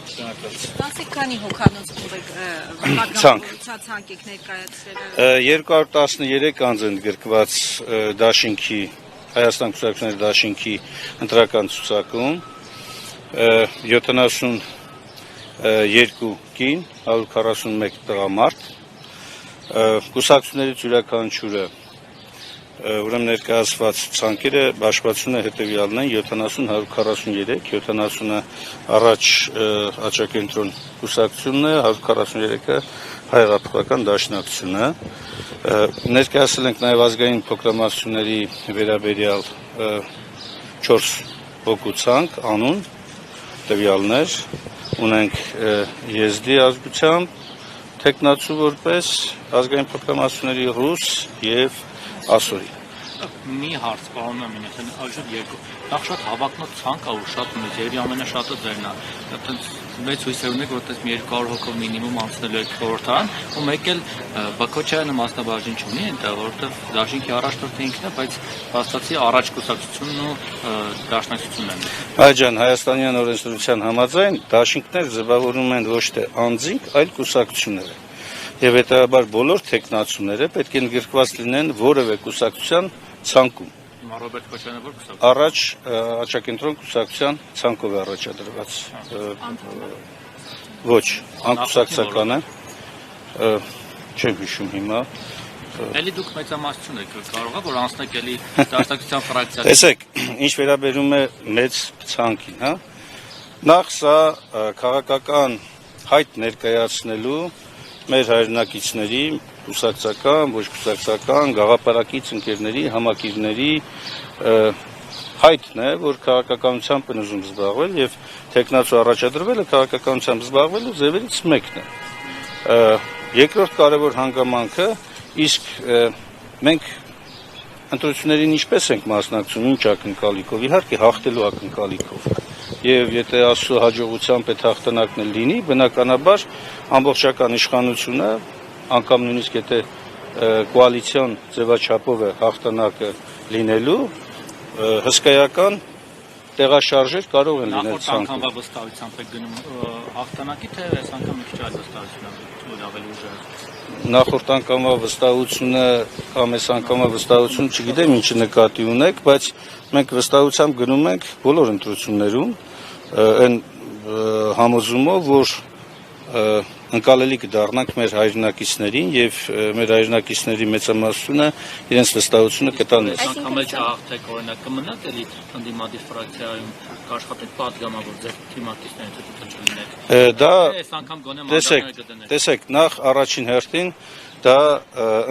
Տասիկ քանի հոգանոց ցանկ եք ներկայացրել 213 անձ են գրկված դաշինքի Հայաստան Կուսակցությունների դաշինքի ընտրական ցուցակում 72 կին 141 տղամարդ կուսակցություններից յուրաքանչյուրը ուրեմն ներկայացված ցանկերը հաշվացնում է հետևյալն են 70-143, 70-ը առաջ աճակենտրոն կուսակցությունն է, 143-ը հայեղափոխական դաշնակցությունը։ Ներկայացել ենք նաև ազգային փոքրամասնությունների վերաբերյալ 4 հոգու ցանկ, անուն, տվյալներ, ունենք եզդի ազգությամբ, թեկնածու որպես ազգային փոքրամասնությունների ռուս եւ ասորի։ Մի հարց պարոն Մամինյան, այժմ երկու։ Նախ շատ հավակնոտ ցանկ է ու շատ մեծ, երևի ամենաշատը ձերն է։ Մեծ հույսեր ունեք, որ այդպես 200 հոգով մինիմում անցնելու եք խորհրդարան, ու մեկ էլ Բաքոչյանը մասնաբաժին չունի այնտեղ, որովհետև դաշինքի առաջնորդը ինքն է, բայց փաստացի առաջ կուսակցությունն ու դաշնակցությունն են։ Այ ջան, հայաստանյան օրենսդրության համաձայն դաշինքներ ձևավորում են ոչ թե անձինք, այլ կուսակցությունները։ Եվ հետաբար բոլոր թեկնածուները պետք է գրկված լինեն որևէ կուսակցության ցանկում։ Ռոբերտ Քոչյանը որ կուսակցություն։ Առաջ աճակենտրոն կուսակցության ցանկով է առաջադրված։ Ոչ, անկուսակցական է։ Չեմ հիշում հիմա։ Էլի դուք մեծամասնություն եք, կարող է որ անցնեք էլի դաշնակցության ֆրակցիա։ Տեսեք, ինչ վերաբերում է մեծ ցանկին, հա։ Նախ սա քաղաքական հայտ ներկայացնելու մեր հայրենակիցների, կուսակցական, ոչ կուսակցական, գաղափարակից ընկերների, համակիրների հայտն է, որ քաղաքականությամբ են ուզում զբաղվել եւ թեկնածու առաջադրվելը քաղաքականությամբ զբաղվելու ձևերից մեկն է։ Երկրորդ կարևոր հանգամանքը, իսկ մենք ընտրություններին ինչպես ենք մասնակցում, ինչ ակնկալիքով, իհարկե հաղթելու ակնկալիքով։ Եվ եթե Աստծո հաջողությամբ այդ հաղթանակն լինի, բնականաբար ամբողջական իշխանությունը, անգամ նույնիսկ եթե կոալիցիոն ձևաչափով է հաղթանակը լինելու, հսկայական տեղաշարժեր կարող են լինել ցանկում։ Նախորդ անգամվա վստահությամբ եք գնում հաղթանակի, թե այս անգամ մի քիչ այլ վստահություն ավելի ուժեղ։ Նախորդ անգամվա վստահությունը կամ այս անգամվա վստահություն չգիտեմ ինչ նկատի ունեք, բայց մենք վստահությամբ գնում ենք բոլոր ընտրություններում այն համոզումով, որ ընկալելի կդառնանք մեր հայրենակիցներին եւ մեր հայրենակիցների մեծամասնությունը իրենց վստահությունը կտան մեզ։ Անգամ էլ չհաղթեք, օրինակ կմնաք էլի ընդդիմադիր ֆրակցիայում կաշխատեք պատգամավոր ձեր թիմակիցներից հետո չլինեք։ Դա այս անգամ գոնե մանդատները կդնեք։ Տեսեք, նախ առաջին հերթին դա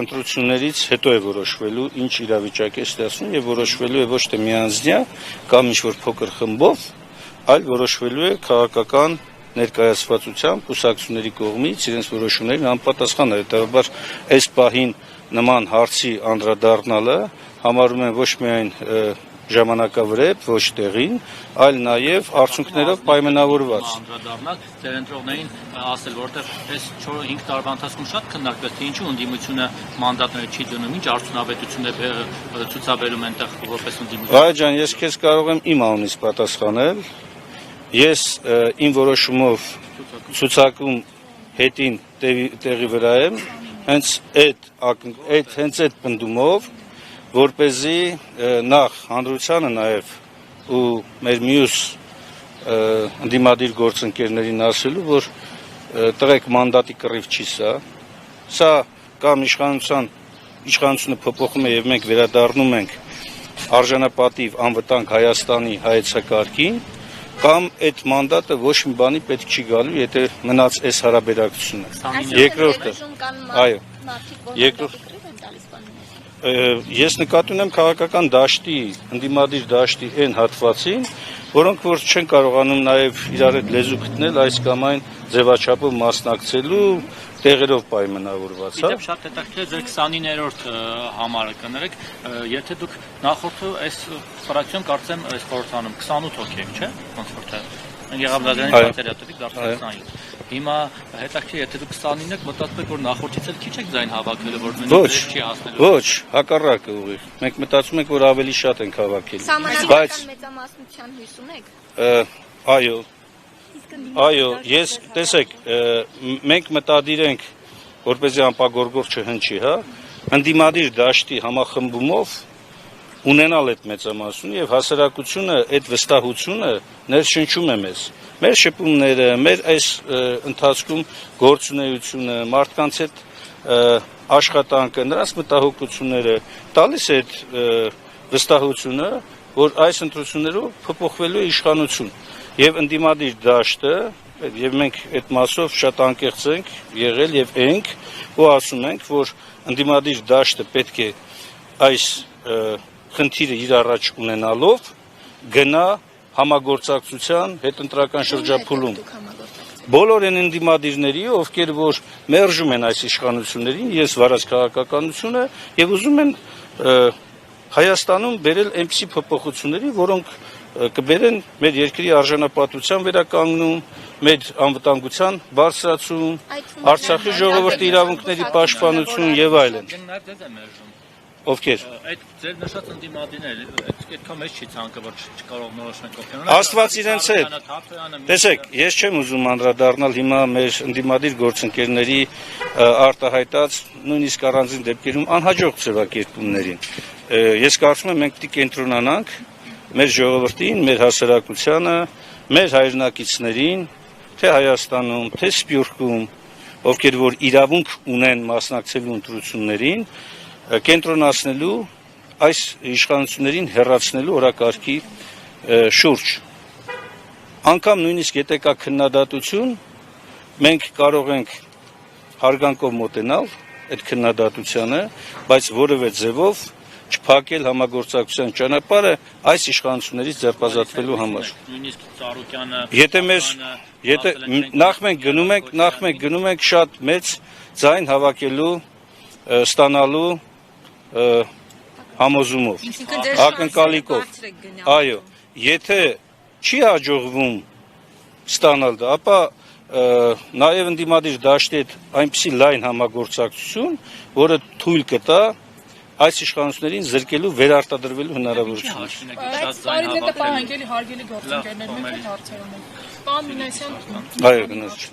ընտրություններից հետո է որոշվելու ինչ իրավիճակ է ստեղծվում եւ որոշվելու է ոչ թե միանձնյա կամ ինչ-որ փոքր խմբով, այլ որոշվելու է քաղաքական ներկայացվածությամբ կուսակցությունների կողմից իրենց որոշումներին անպատասխան հետևաբար այս պահին նման հարցի անդրադառնալը համարում են ոչ միայն ժամանակավրեպ, ոչ տեղին, այլ նաև արդյունքներով պայմանավորված։ Անդրադառնալ ձեր ընտրողներին ասել, որովհետև այս 4-5 տարվա ընթացքում շատ քննարկվեց, թե ինչու ընդդիմությունը մանդատները չի դնում, ինչ արդյունավետություն է ցուցաբերում այնտեղ որպես ընդդիմություն։ Այ ջան, ես քեզ կարող եմ իմ անունից պատասխանել։ Ես իմ որոշումով ցուցակում հետին տեղի վրա եմ, հենց այդ պնդումով, որպեսզի նախ հանրությանը նաև ու մեր մյուս ընդդիմադիր գործընկերներին ասելու, որ տղեկ մանդատի կռիվ չի սա կամ իշխանությունը փոփոխում է եւ մենք վերադառնում ենք արժանապատիվ անվտանգ Հայաստանի հայեցակարգին, կամ այդ մանդատը ոչ մի բանի պետք չի գալու, եթե մնաց այս հարաբերակցությունը։ Երկրորդը, այո, ես նկատի ունեմ քաղաքական դաշտի, ընդդիմադիր դաշտի այն հատվածին, որոնք որ չեն կարողանում նաև իրար հետ լեզու գտնել այս կամ այն ձևաչափով մասնակցելու տեղերով պայմանավորված, հա։ Իդեպ շատ հետաքրքիր ձեր 29-րդ համարը կներեք, եթե դուք նախորդը այս ֆրակցիոն կարծեմ այս խորհրդանում 28 հոգի եք, չէ՞, ոնց որ թե Եղավնազյանի պատերատվիկ դարձել 25։ Հիմա հետաքրքիր եթե դուք 29 եք, մտածում եք որ նախորդից էլ քիչ եք ձայն հավաքել, որ նույնիսկ չի հասնելու։ Ոչ, հակառակը ուղիղ։ Մենք մտածում ենք որ ավելի շատ ենք հավաքել։ Սահմանադրական մեծամասնության հույս ունեք։ Այո։ Իսկ Այո, ես տեսեք, մենք մտադիր ենք, որպեսզի անպագորգոր չհնչի, հա, ընդդիմադիր դաշտի համախմբումով ունենալ այդ մեծամասնությունը եւ հասարակությունը այդ վստահությունը ներշնչում է մեզ։ Մեր շփումները, մեր այս ընթացքում գործունեությունը, մարդկանց հետ աշխատանքը, նրանց մտահոգությունները տալիս է այդ վստահությունը, որ այս ընտրություններով փոփոխվելու է իշխանություն եւ ընդդիմադիր դաշտը եւ մենք այդ մասով շատ անկեղծ ենք եղել եւ ենք ու ասում ենք, որ ընդդիմադիր դաշտը պետք է այս խնդիրը իր առաջ ունենալով գնա համագործակցության հետընտրական շրջափուլում բոլոր այն ընդդիմադիրների, ովքեր որ մերժում են այս իշխանություններին, ես վարած քաղաքականությունը եւ ուզում են Հայաստանում բերել այնպիսի փոփոխությունների, որոնք կբերեն մեր երկրի արժանապատվության վերականգնում, մեր անվտանգության բարձրացում, Արցախի ժողովրդի իրավունքների պաշտպանություն եւ այլն։ Ովքեր այդ ձեր նշած ընդդիմադիրները այդքան մեծ չի ցանկը որ չկարող նորոշենք օգնել։ Աստված իրենց հետ։ Տեսեք, ես չեմ ուզում անդրադառնալ հիմա մեր ընդդիմադիր գործընկերների արտահայտած նույնիսկ առանձին դեպքերում անհաջող ձևակերպումներին։ Ես կարծում եմ մենք պիտի կենտրոնանանք մեր ժողովրդին, մեր հասարակությանը, մեր հայրենակիցներին, թե Հայաստանում, թե Սփյուռքում, ովքեր որ իրավունք ունեն մասնակցելու ընտրություններին, կենտրոնացնելու այս իշխանություններին հեռացնելու օրակարգի շուրջ։ Անկամ նույնիսկ եթե կա քննադատություն, մենք կարող ենք հարգանքով մոտենալ այդ քննադատությանը, բայց որևէ ձևով չփակել համագործակցության ճանապարհը այս իշխանություններից ձերբազատվելու համար։ Նույնիսկ Ծառուկյանը Եթե նախ մենք գնում ենք շատ մեծ ձայն հավաքելու ստանալու համոզումով, ակնկալիքով։ Այո, եթե չի հաջողվում ստանալ դա, ապա նաև ընդդիմադիր դաշտի հետ այնպիսի լայն համագործակցություն, որը թույլ կտա այս իշխանություններին զրկելու վերարտադրվելու հնարավորություն։ Պարինետը պահանջելի հարգելի գործընկերներ մենք հարցերում ենք։ Պարոն Մինասյան, այո, գնաց։